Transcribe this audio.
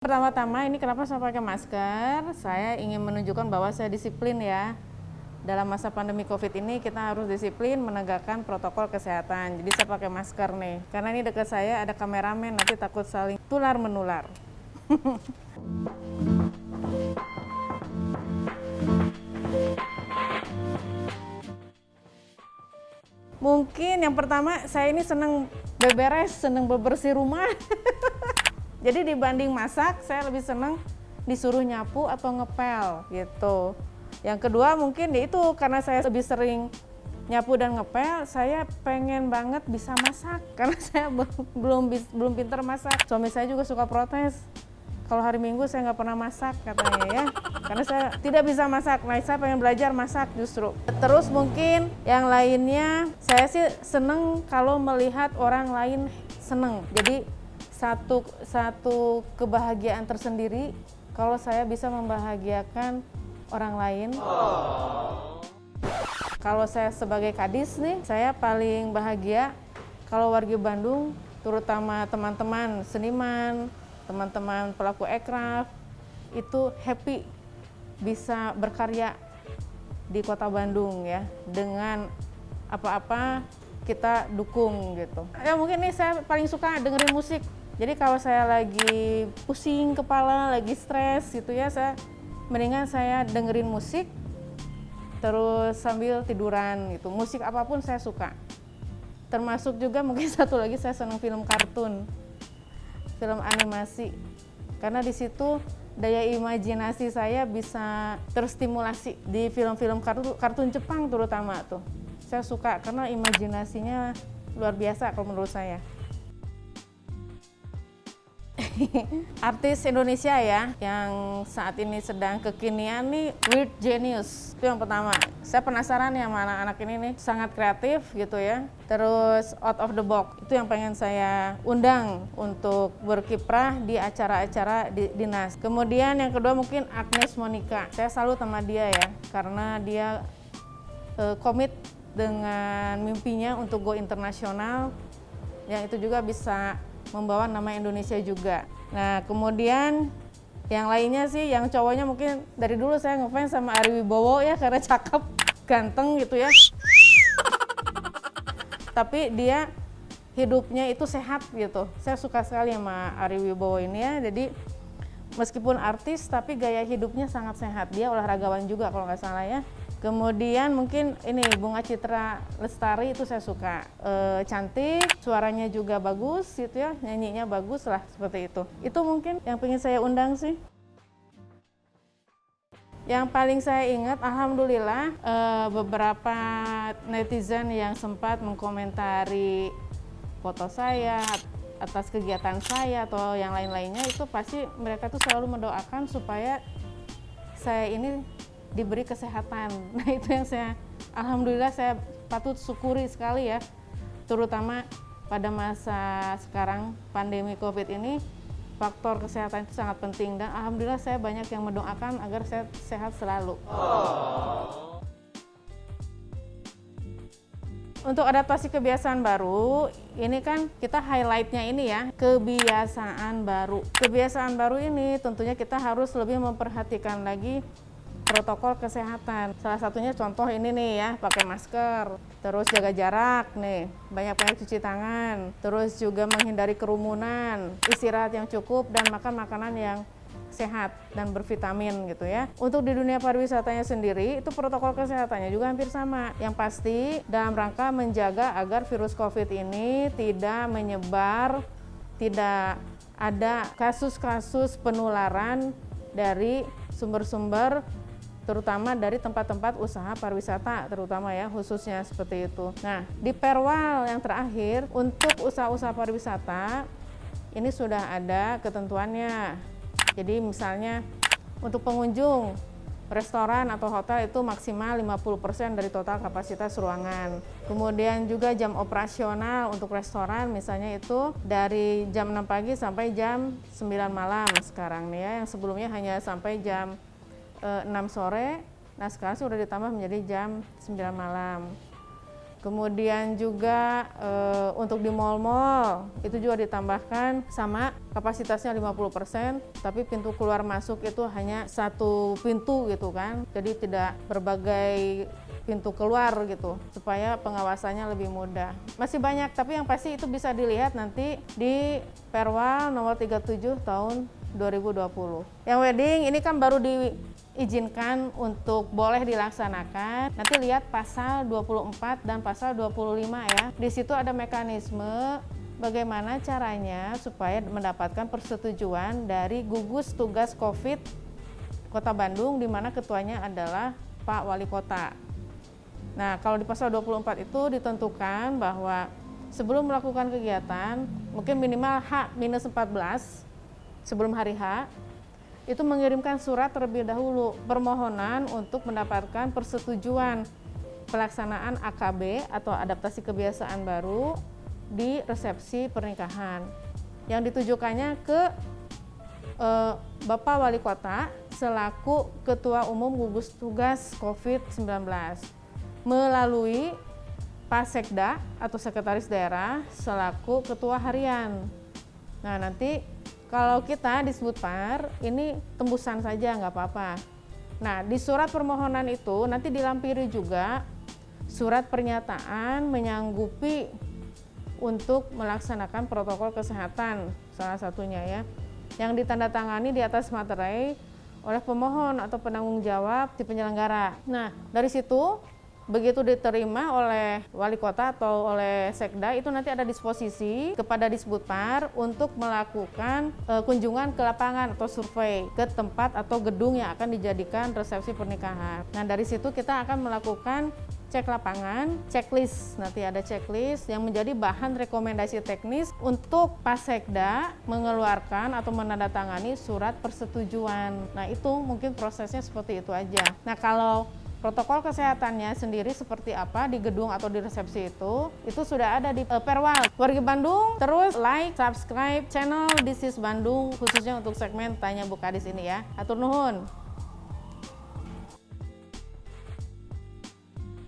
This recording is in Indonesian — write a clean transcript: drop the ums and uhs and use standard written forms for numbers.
Pertama-tama ini kenapa saya pakai masker, saya ingin menunjukkan bahwa saya disiplin ya. Dalam masa pandemi COVID ini kita harus disiplin menegakkan protokol kesehatan. Jadi saya pakai masker nih, karena ini dekat saya ada kameramen, nanti takut saling tular-menular. Mungkin yang pertama saya ini senang beberes, senang bebersih rumah. Jadi dibanding masak, saya lebih senang disuruh nyapu atau ngepel gitu. Yang kedua mungkin ya itu karena saya lebih sering nyapu dan ngepel, saya pengen banget bisa masak karena saya belum pintar masak. Suami saya juga suka protes. Kalau hari Minggu saya nggak pernah masak katanya ya, karena saya tidak bisa masak. Nah, saya pengen belajar masak justru. Terus mungkin yang lainnya, saya sih seneng kalau melihat orang lain seneng. Jadi satu kebahagiaan tersendiri kalau saya bisa membahagiakan orang lain. Kalau saya sebagai kadis nih, saya paling bahagia kalau warga Bandung, terutama teman-teman seniman, teman-teman pelaku ekraf, itu happy bisa berkarya di kota Bandung ya, dengan apa-apa kita dukung gitu. Ya mungkin nih saya paling suka dengerin musik. Jadi kalau saya lagi pusing kepala, lagi stres gitu ya, mendingan saya dengerin musik terus sambil tiduran gitu. Musik apapun saya suka. Termasuk juga mungkin satu lagi saya senang film kartun, film animasi. Karena di situ daya imajinasi saya bisa terstimulasi di film-film kartun Jepang terutama tuh. Saya suka karena imajinasinya luar biasa kalau menurut saya. Artis Indonesia ya, yang saat ini sedang kekinian nih, Weird Genius. Itu yang pertama. Saya penasaran ya sama anak-anak ini nih, sangat kreatif gitu ya. Terus out of the box, itu yang pengen saya undang untuk berkiprah di acara-acara dinas. Kemudian yang kedua mungkin Agnes Monica. Saya salut sama dia ya, karena dia komit dengan mimpinya untuk go internasional, yang itu juga bisa membawa nama Indonesia juga. Nah, kemudian yang lainnya sih, yang cowoknya mungkin dari dulu saya ngefans sama Ari Wibowo ya, karena cakep, ganteng gitu ya. Tapi dia hidupnya itu sehat gitu. Saya suka sekali sama Ari Wibowo ini ya. Jadi meskipun artis, tapi gaya hidupnya sangat sehat. Dia olahragawan juga kalau nggak salah ya. Kemudian mungkin ini Bunga Citra Lestari, itu saya suka, cantik, suaranya juga bagus gitu ya, nyanyinya bagus lah, seperti itu. Itu mungkin yang pengen saya undang sih. Yang paling saya ingat, alhamdulillah beberapa netizen yang sempat mengkomentari foto saya atas kegiatan saya atau yang lain-lainnya, itu pasti mereka tuh selalu mendoakan supaya saya ini diberi kesehatan. Nah, itu yang alhamdulillah saya patut syukuri sekali ya, terutama pada masa sekarang pandemi COVID ini, faktor kesehatan itu sangat penting, dan alhamdulillah saya banyak yang mendoakan agar saya sehat selalu. Untuk adaptasi kebiasaan baru, ini kan kita highlightnya ini ya, kebiasaan baru. Kebiasaan baru ini tentunya kita harus lebih memperhatikan lagi protokol kesehatan. Salah satunya contoh ini nih ya, pakai masker, terus jaga jarak nih, banyak-banyak cuci tangan, terus juga menghindari kerumunan, istirahat yang cukup, dan makan makanan yang sehat dan bervitamin gitu ya. Untuk di dunia pariwisatanya sendiri, itu protokol kesehatannya juga hampir sama. Yang pasti dalam rangka menjaga agar virus COVID ini tidak menyebar, tidak ada kasus-kasus penularan dari sumber-sumber, terutama dari tempat-tempat usaha pariwisata terutama ya, khususnya seperti itu. Nah, di Perwal yang terakhir, untuk usaha-usaha pariwisata ini sudah ada ketentuannya. Jadi misalnya untuk pengunjung restoran atau hotel itu maksimal 50% dari total kapasitas ruangan. Kemudian juga jam operasional untuk restoran misalnya itu dari jam 6 pagi sampai jam 9 malam sekarang nih ya, yang sebelumnya hanya sampai jam 6 sore, nah sekarang sudah ditambah menjadi jam 9 malam. Kemudian juga untuk di mal-mal itu juga ditambahkan sama kapasitasnya 50%, tapi pintu keluar masuk itu hanya satu pintu gitu kan. Jadi tidak berbagai pintu keluar gitu, supaya pengawasannya lebih mudah. Masih banyak, tapi yang pasti itu bisa dilihat nanti di Perwal nomor 37 tahun 2020. Yang wedding ini kan baru diizinkan untuk boleh dilaksanakan. Nanti lihat pasal 24 dan pasal 25 ya. Di situ ada mekanisme bagaimana caranya supaya mendapatkan persetujuan dari gugus tugas COVID Kota Bandung, di mana ketuanya adalah Pak Wali Kota. Nah, kalau di pasal 24 itu ditentukan bahwa sebelum melakukan kegiatan, mungkin minimal H-14 sebelum hari H, itu mengirimkan surat terlebih dahulu permohonan untuk mendapatkan persetujuan pelaksanaan AKB atau adaptasi kebiasaan baru di resepsi pernikahan. Yang ditujukannya ke Bapak Wali Kota selaku Ketua Umum Gugus Tugas COVID-19 melalui Pak Sekda atau Sekretaris Daerah selaku Ketua Harian. Nah, nanti kalau kita disebut par, ini tembusan saja nggak apa-apa. Nah, di surat permohonan itu nanti dilampiri juga surat pernyataan menyanggupi untuk melaksanakan protokol kesehatan, salah satunya ya, yang ditandatangani di atas materai oleh pemohon atau penanggung jawab di penyelenggara. Nah, dari situ begitu diterima oleh wali kota atau oleh sekda, itu nanti ada disposisi kepada Disbudpar untuk melakukan kunjungan ke lapangan atau survei ke tempat atau gedung yang akan dijadikan resepsi pernikahan. Nah, dari situ kita akan melakukan cek lapangan, checklist, nanti ada checklist yang menjadi bahan rekomendasi teknis untuk Pasekda mengeluarkan atau menandatangani surat persetujuan. Nah, itu mungkin prosesnya seperti itu aja. Nah, kalau protokol kesehatannya sendiri seperti apa di gedung atau di resepsi itu sudah ada di Perwal. Warga Bandung, terus like, subscribe channel This is Bandung khususnya untuk segmen Tanya Bu Kadis ini ya. Atur nuhun.